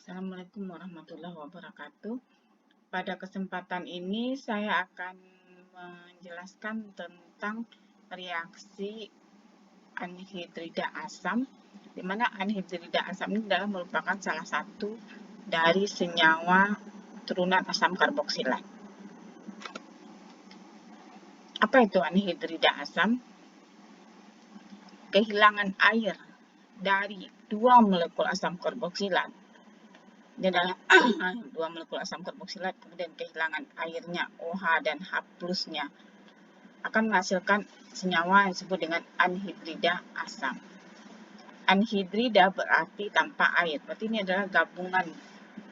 Assalamualaikum warahmatullahi wabarakatuh. Pada kesempatan ini saya akan menjelaskan tentang reaksi anhidrida asam, di mana anhidrida asam ini adalah merupakan salah satu dari senyawa turunan asam karboksilat. Apa itu anhidrida asam? Kehilangan air dari 2 molekul asam karboksilat. Dia adalah 2 molekul asam karboksilat, kemudian kehilangan airnya OH dan H plusnya akan menghasilkan senyawa yang disebut dengan anhidrida asam. Anhidrida berarti tanpa air, berarti ini adalah gabungan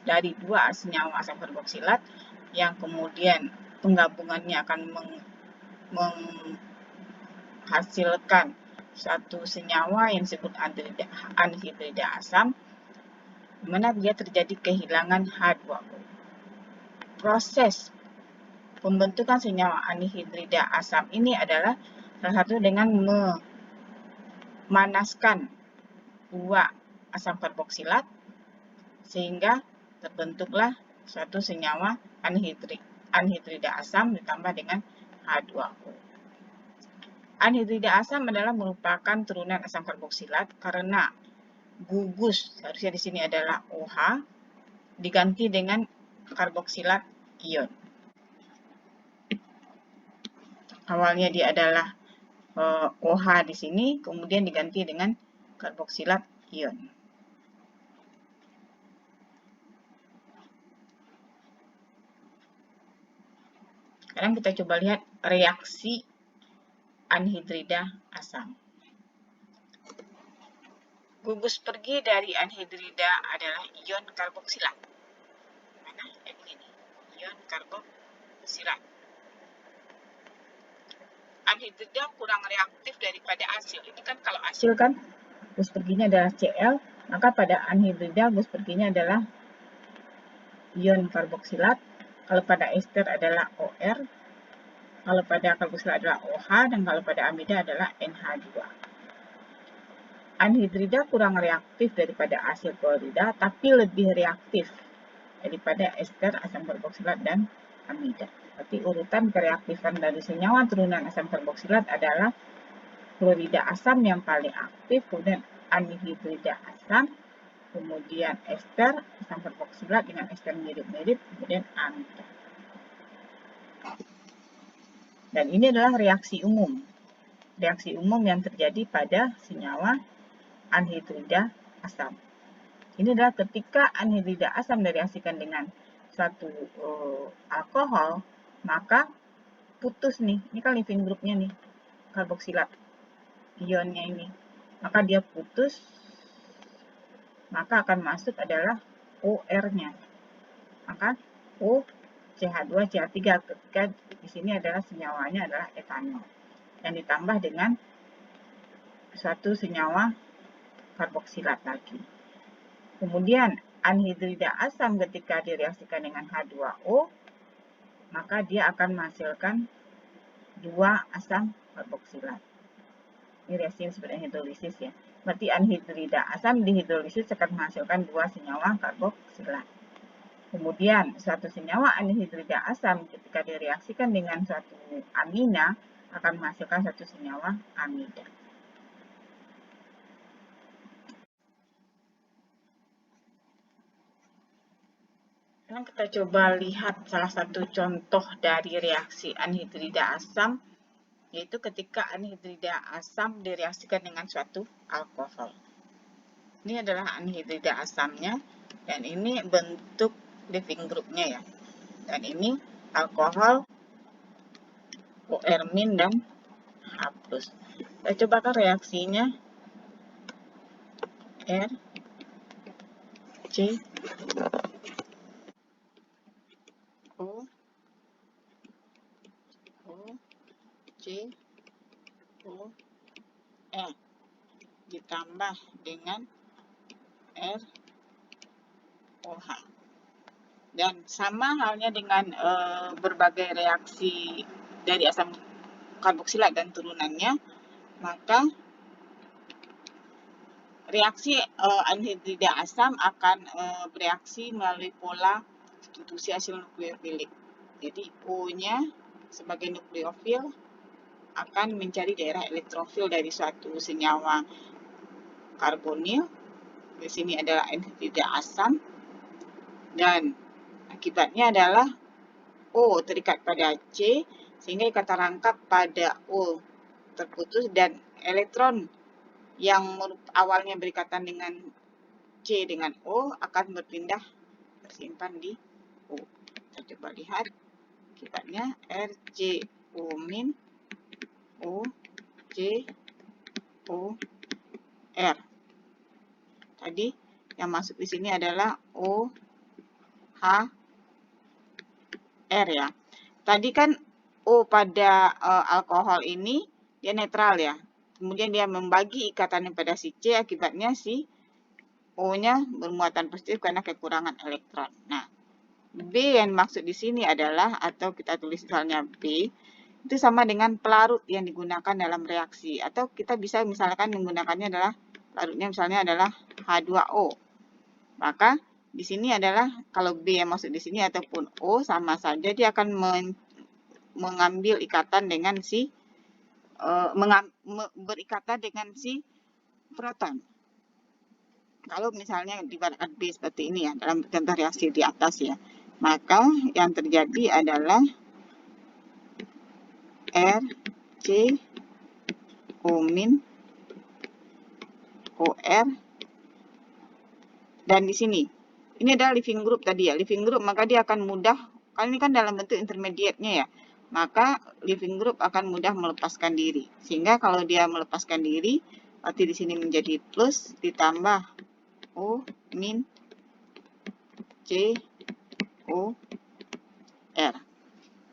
dari 2 senyawa asam karboksilat yang kemudian penggabungannya akan menghasilkan satu senyawa yang disebut anhidrida asam, di mana dia terjadi kehilangan H2O. Proses pembentukan senyawa anhidrida asam ini adalah salah satu dengan memanaskan 2 asam karboksilat sehingga terbentuklah suatu senyawa anhidrida asam ditambah dengan H2O. Anhidrida asam adalah merupakan turunan asam karboksilat karena gugus, harusnya di sini adalah OH, diganti dengan karboksilat ion. Awalnya dia adalah OH di sini, kemudian diganti dengan karboksilat ion. Sekarang kita coba lihat reaksi anhidrida asam. Gugus pergi dari anhidrida adalah ion karboksilat. Mana? Ini, ion karboksilat. Anhidrida kurang reaktif daripada asil. Ini kan kalau asil kan gus perginya adalah Cl, maka pada anhidrida gus perginya adalah ion karboksilat. Kalau pada ester adalah OR, kalau pada karboksilat adalah OH, dan kalau pada amida adalah NH2. Anhidrida kurang reaktif daripada asil klorida, tapi lebih reaktif daripada ester, asam karboksilat, dan amida. Berarti urutan kereaktifan dari senyawa turunan asam karboksilat adalah klorida asam yang paling aktif, kemudian anhidrida asam, kemudian ester, asam karboksilat dengan ester mirip-mirip, kemudian amida. Dan ini adalah reaksi umum. Reaksi umum yang terjadi pada senyawa anhidrida asam. Ini adalah ketika anhidrida asam direaksikan dengan suatu alkohol, maka putus nih. Ini kan leaving groupnya nih, karboksilat ionnya ini. Maka dia putus, maka akan masuk adalah OR-nya. Maka O CH2 CH3 ketika di sini adalah senyawanya adalah etanol. Dan ditambah dengan suatu senyawa karboksilat lagi. Kemudian anhidrida asam ketika direaksikan dengan H2O, maka dia akan menghasilkan 2 asam karboksilat. Ini reaksi yang disebut hidrolisis ya. Berarti anhidrida asam dihidrolisis akan menghasilkan 2 senyawa karboksilat. Kemudian suatu senyawa anhidrida asam ketika direaksikan dengan suatu amina akan menghasilkan satu senyawa amida. Sekarang kita coba lihat salah satu contoh dari reaksi anhidrida asam, yaitu ketika anhidrida asam direaksikan dengan suatu alkohol. Ini adalah anhidrida asamnya, dan ini bentuk leaving groupnya ya. Dan ini alkohol, OR- dan H+. Kita cobakan reaksinya. R, C, O, C, O, E ditambah dengan R, OH. Dan sama halnya dengan berbagai reaksi dari asam karboksilat dan turunannya, maka reaksi anhidrida asam akan bereaksi melalui pola substitusi hasil nukleofilik. Jadi O-nya sebagai nukleofil akan mencari daerah elektrofil dari suatu senyawa karbonil. Di sini adalah anhidrida asam, dan akibatnya adalah O terikat pada C, sehingga ikatan rangkap pada O terputus dan elektron yang awalnya berikatan dengan C dengan O akan berpindah tersimpan di O. Kita coba lihat akibatnya RCO min O C O R. Tadi yang masuk di sini adalah O H R ya. Tadi kan O pada alkohol ini dia netral ya. Kemudian dia membagi ikatannya pada si C, akibatnya si O-nya bermuatan positif karena kekurangan elektron. Nah, B yang maksud di sini adalah, atau kita tulis misalnya B, itu sama dengan pelarut yang digunakan dalam reaksi. Atau kita bisa misalkan menggunakannya adalah, pelarutnya misalnya adalah H2O. Maka di sini adalah, kalau B yang maksud di sini ataupun O sama saja, dia akan mengambil ikatan dengan si, berikatan dengan si proton. Kalau misalnya diibaratkan B seperti ini ya, dalam contoh reaksi di atas ya, maka yang terjadi adalah RCO min OR, dan di sini ini adalah living group tadi ya, living group, maka dia akan mudah, kan ini kan dalam bentuk intermediate-nya ya, maka living group akan mudah melepaskan diri, sehingga kalau dia melepaskan diri berarti di sini menjadi plus ditambah O min C O R.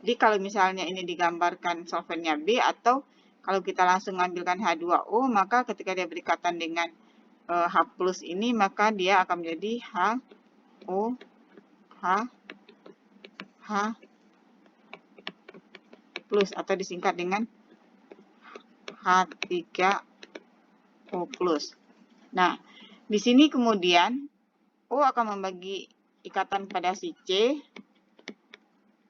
Jadi kalau misalnya ini digambarkan solvennya B, atau kalau kita langsung mengambilkan H2O, maka ketika dia berikatan dengan H plus ini, maka dia akan menjadi HO H plus, atau disingkat dengan H3O plus. Nah, di sini kemudian O akan membagi ikatan pada si C,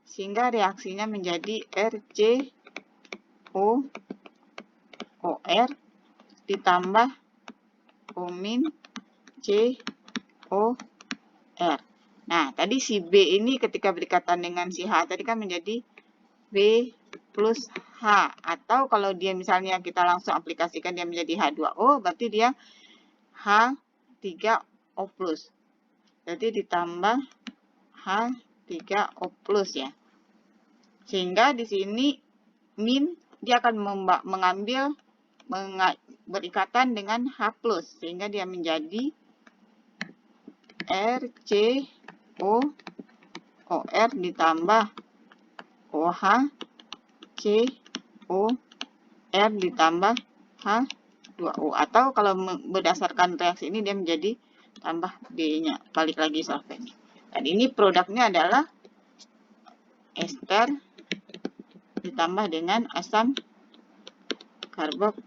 sehingga reaksinya menjadi RCOOR ditambah O min COR. Nah, tadi si B ini ketika berikatan dengan si H tadi kan menjadi B plus H. Atau kalau dia misalnya kita langsung aplikasikan dia menjadi H2O, berarti dia H3O plus. Jadi ditambah H3O plus ya. Sehingga di sini min dia akan mengambil berikatan dengan H plus, sehingga dia menjadi RCOOR ditambah OH COR ditambah H2O. Atau kalau berdasarkan reaksi ini dia menjadi tambah D-nya, balik lagi solvennya. Dan ini produknya adalah ester ditambah dengan asam karboksilat.